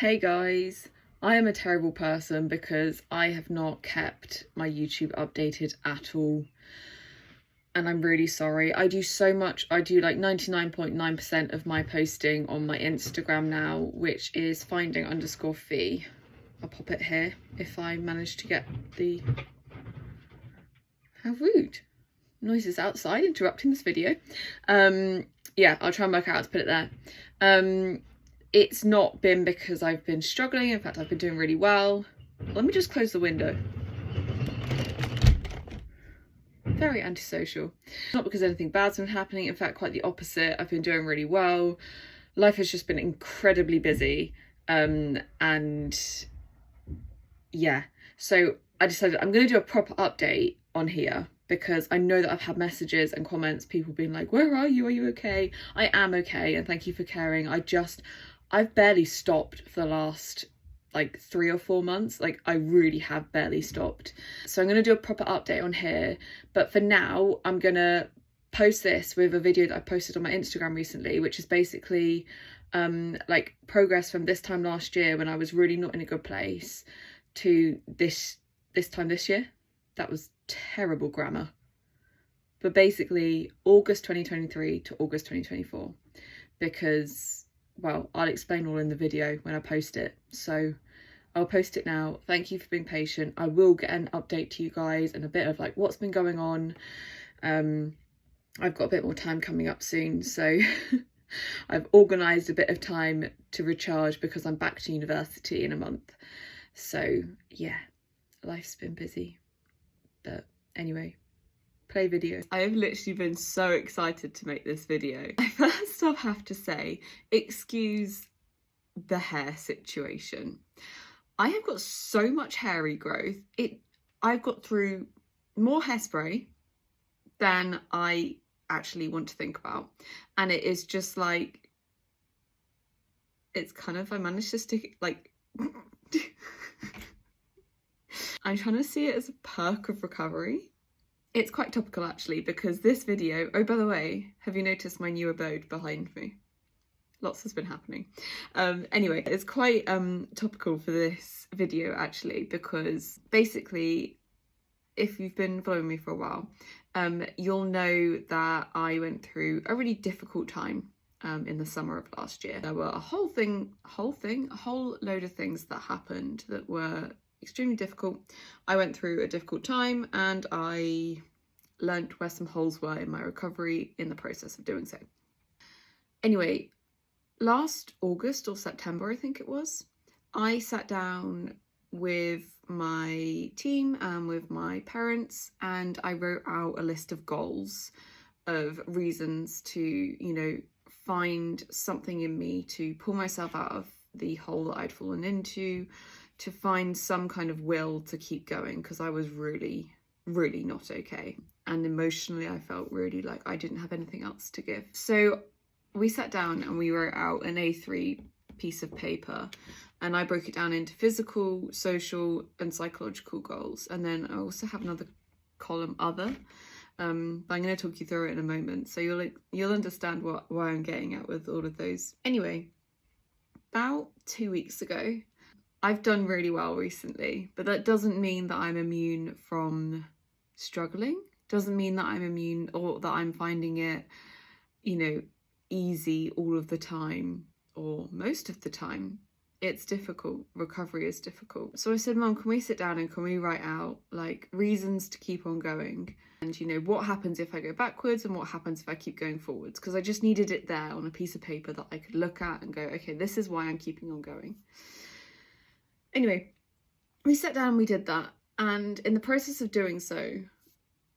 Hey guys, I am a terrible person because I have not kept my YouTube updated at all. And I'm really sorry. I do so much. I do like 99.9% of my posting on my Instagram now, which is finding_fee. I'll pop it here if I manage to get the... How rude. Noises outside interrupting this video. Yeah, I'll try and work out how to put it there. It's not been because I've been struggling. In fact, I've been doing really well. Let me just close the window. Very antisocial. Not because anything bad's been happening. In fact, quite the opposite. I've been doing really well. Life has just been incredibly busy. And yeah, so I decided I'm going to do a proper update on here because I know that I've had messages and comments, people being like, where are you? Are you okay? I am okay. And thank you for caring. I've barely stopped for the last like 3 or 4 months. Like I really have barely stopped. So I'm going to do a proper update on here. But for now, I'm going to post this with a video that I posted on my Instagram recently, which is basically like progress from this time last year when I was really not in a good place to this time this year. That was terrible grammar. But basically August 2023 to August 2024, because, well, I'll explain all in the video when I post it. So I'll post it now. Thank you for being patient. I will get an update to you guys and a bit of like what's been going on. I've got a bit more time coming up soon, so I've organised a bit of time to recharge because I'm back to university in a month. So yeah, life's been busy. But anyway, play video. I have literally been so excited to make this video. First off, I have to say, excuse the hair situation. I have got so much hair regrowth. I've got through more hairspray than I actually want to think about. And it is just like, it's kind of, I managed to stick like... I'm trying to see it as a perk of recovery. It's quite topical actually, because this video, oh by the way, have you noticed my new abode behind me? Lots has been happening. Anyway, it's quite topical for this video actually, because basically, if you've been following me for a while, you'll know that I went through a really difficult time in the summer of last year. There were a whole load of things that happened that were extremely difficult. I went through a difficult time and I learnt where some holes were in my recovery in the process of doing so. Anyway, last August or September, I think it was, I sat down with my team and with my parents and I wrote out a list of goals, of reasons to, you know, find something in me to pull myself out of the hole that I'd fallen into, to find some kind of will to keep going, because I was really not okay. And emotionally, I felt really like I didn't have anything else to give. So we sat down and we wrote out an A3 piece of paper, and I broke it down into physical, social, and psychological goals. And then I also have another column, other. But I'm going to talk you through it in a moment, so you'll understand why I'm getting at with all of those. Anyway, about 2 weeks ago, I've done really well recently, but that doesn't mean that I'm immune from struggling. Doesn't mean that I'm immune or that I'm finding it, you know, easy all of the time or most of the time. It's difficult. Recovery is difficult. So I said, Mum, can we sit down and can we write out like reasons to keep on going? And, you know, what happens if I go backwards and what happens if I keep going forwards? Because I just needed it there on a piece of paper that I could look at and go, okay, this is why I'm keeping on going. Anyway, we sat down and we did that. And in the process of doing so,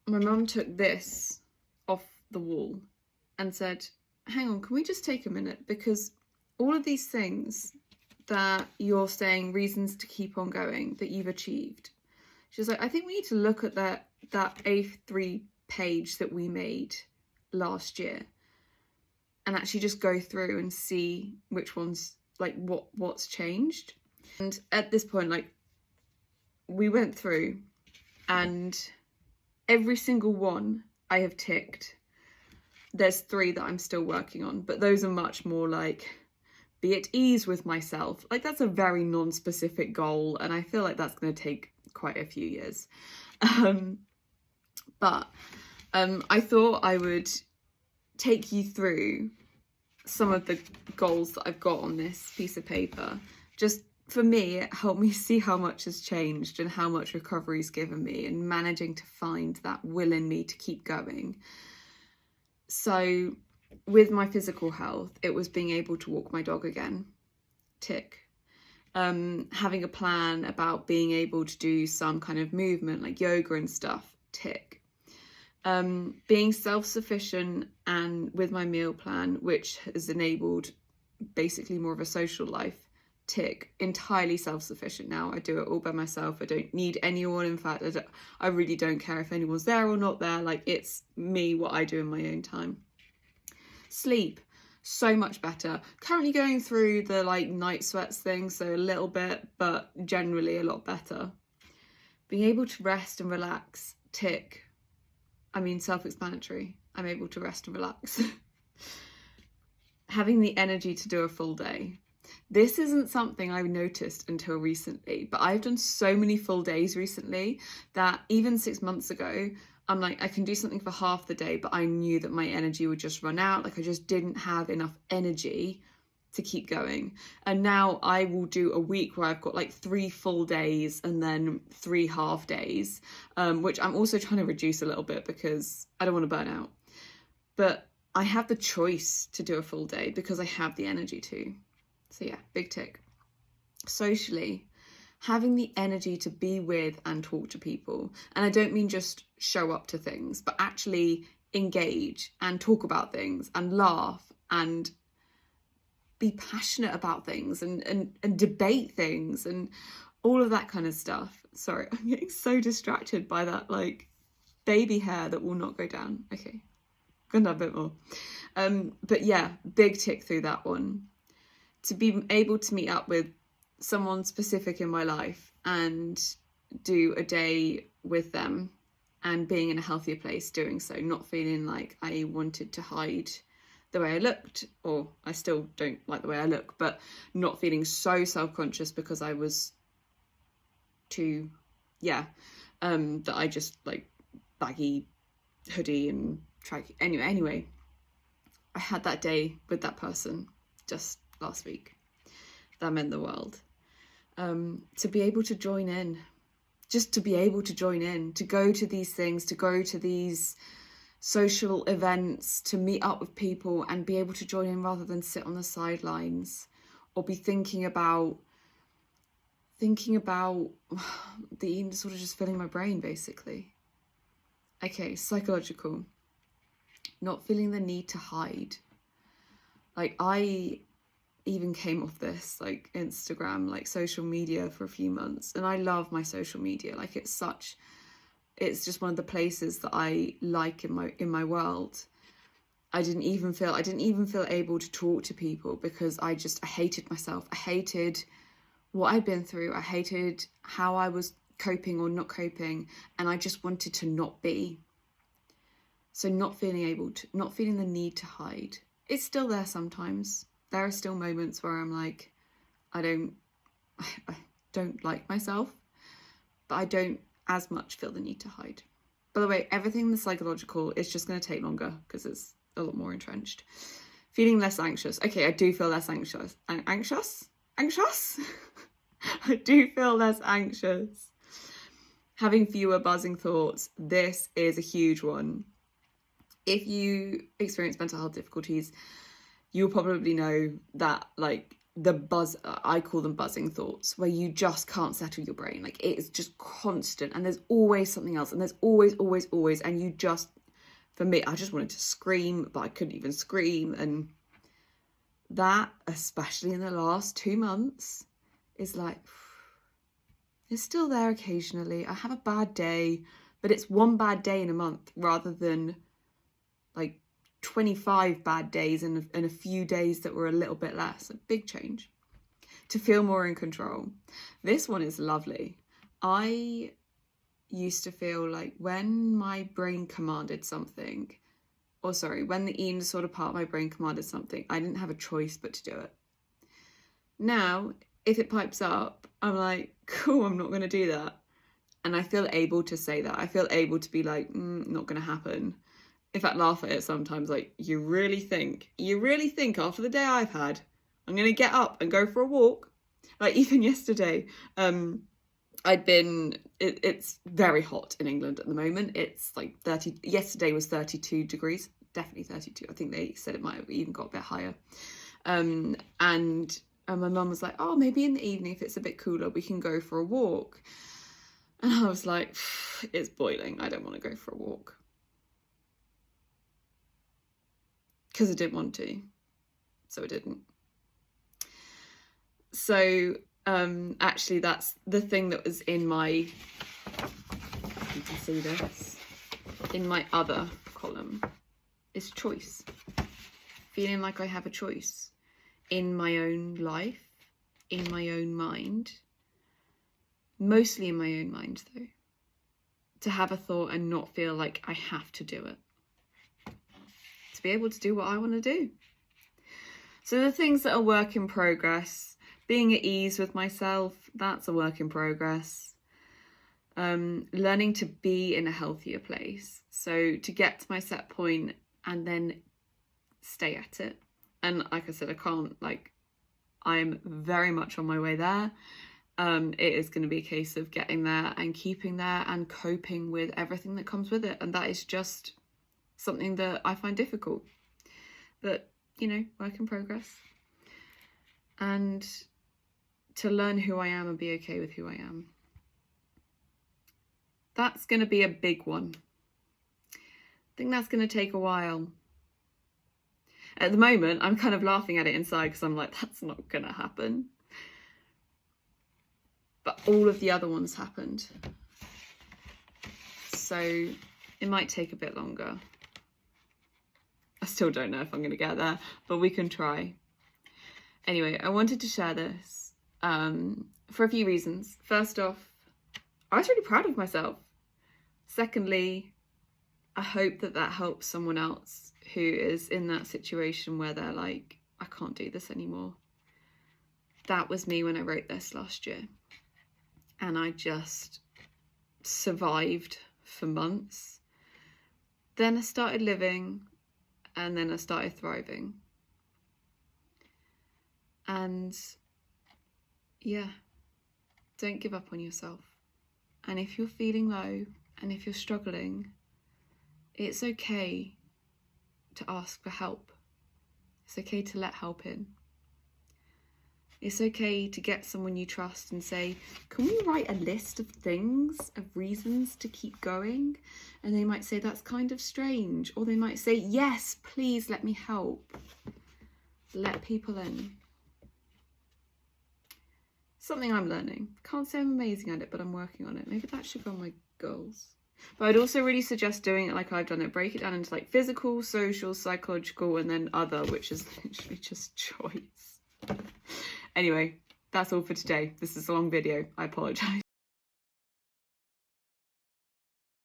my mum took this off the wall and said, hang on, can we just take a minute? Because all of these things that you're saying reasons to keep on going that you've achieved. She was like, I think we need to look at that A3 page that we made last year and actually just go through and see which ones, like what's changed. And at this point, like, we went through and every single one I have ticked. There's 3 that I'm still working on, but those are much more like be at ease with myself. Like, that's a very non-specific goal, and I feel like that's going to take quite a few years. But I thought I would take you through some of the goals that I've got on this piece of paper. Just for me, it helped me see how much has changed and how much recovery's given me, and managing to find that will in me to keep going. So with my physical health, it was being able to walk my dog again. Tick. Having a plan about being able to do some kind of movement like yoga and stuff. Tick. Being self-sufficient and with my meal plan, which has enabled basically more of a social life. Tick. Entirely self-sufficient now. I do it all by myself. I don't need anyone. In fact, I really don't care if anyone's there or not there. Like, it's me, what I do in my own time. Sleep. So much better. Currently going through the like night sweats thing, so a little bit, but generally a lot better. Being able to rest and relax. Tick. I mean, self-explanatory. I'm able to rest and relax. Having the energy to do a full day. This isn't something I noticed until recently, but I've done so many full days recently that even 6 months ago, I'm like, I can do something for half the day, but I knew that my energy would just run out. Like, I just didn't have enough energy to keep going. And now I will do a week where I've got like 3 full days and then 3 half days, which I'm also trying to reduce a little bit because I don't want to burn out. But I have the choice to do a full day because I have the energy to. So yeah, big tick. Socially, having the energy to be with and talk to people. And I don't mean just show up to things, but actually engage and talk about things and laugh and be passionate about things and debate things and all of that kind of stuff. Sorry, I'm getting so distracted by that like baby hair that will not go down. Okay, gonna have a bit more. But yeah, big tick through that one. To be able to meet up with someone specific in my life and do a day with them and being in a healthier place doing so, not feeling like I wanted to hide the way I looked, or I still don't like the way I look, but not feeling so self-conscious because I was too, that I just like baggy hoodie and tracky. Anyway, I had that day with that person just last week. That meant the world. To be able to join in, just to be able to join in, to go to these things, to go to these social events, to meet up with people and be able to join in rather than sit on the sidelines or be thinking about the sort of just filling my brain basically. Okay, psychological. Not feeling the need to hide. Like, I even came off this like Instagram, like social media for a few months, and I love my social media. Like, it's just one of the places that I like in my world. I didn't even feel able to talk to people because I hated myself. I hated what I'd been through. I hated how I was coping or not coping, and I just wanted to not be. So not feeling the need to hide. It's still there sometimes. There are still moments where I'm like, I don't like myself, but I don't as much feel the need to hide. By the way, everything that's psychological is just going to take longer because it's a lot more entrenched. Feeling less anxious. Okay, I do feel less anxious. Anxious? I do feel less anxious. Having fewer buzzing thoughts. This is a huge one. If you experience mental health difficulties, you'll probably know that, like, the buzz, I call them buzzing thoughts, where you just can't settle your brain. Like, it is just constant and there's always something else and there's always, and you just, for me, I just wanted to scream, but I couldn't even scream. And that, especially in the last 2 months, is like, it's still there occasionally. I have a bad day, but it's one bad day in a month rather than like 25 bad days and a few days that were a little bit less. A big change. To feel more in control. This one is lovely. I used to feel like when my brain commanded something, when the eating disorder part of my brain commanded something, I didn't have a choice but to do it. Now, if it pipes up, I'm like, cool, I'm not going to do that. And I feel able to say that. I feel able to be like, not going to happen. In fact, laugh at it sometimes, like, you really think after the day I've had, I'm going to get up and go for a walk? Like, even yesterday, it's very hot in England at the moment. It's like 30, yesterday was 32 degrees, definitely 32. I think they said it might have even got a bit higher. And my mum was like, oh, maybe in the evening, if it's a bit cooler, we can go for a walk. And I was like, it's boiling. I don't want to go for a walk. Because I didn't want to. So I didn't. So actually, that's the thing that was in my, you can see this, in my other column, is choice. Feeling like I have a choice in my own life, in my own mind. Mostly in my own mind, though. To have a thought and not feel like I have to do it. To be able to do what I want to do. So the things that are work in progress, being at ease with myself, that's a work in progress. Learning to be in a healthier place. So to get to my set point and then stay at it. And like I said, I'm very much on my way there. It is going to be a case of getting there and keeping there and coping with everything that comes with it. And that is just something that I find difficult. But, work in progress. And to learn who I am and be okay with who I am. That's going to be a big one. I think that's going to take a while. At the moment, I'm kind of laughing at it inside because I'm like, that's not going to happen. But all of the other ones happened. So it might take a bit longer. I still don't know if I'm going to get there, but we can try. Anyway, I wanted to share this for a few reasons. First off, I was really proud of myself. Secondly, I hope that helps someone else who is in that situation where they're like, I can't do this anymore. That was me when I wrote this last year. And I just survived for months. Then I started living, and then I started thriving. And yeah, don't give up on yourself. And if you're feeling low, and if you're struggling, it's okay to ask for help. It's okay to let help in. It's okay to get someone you trust and say, can we write a list of things, of reasons to keep going? And they might say, that's kind of strange. Or they might say, yes, please let me help. Let people in. Something I'm learning. Can't say I'm amazing at it, but I'm working on it. Maybe that should go on my goals. But I'd also really suggest doing it like I've done it. Break it down into like physical, social, psychological, and then other, which is literally just choice. Anyway, that's all for today. This is a long video. I apologise.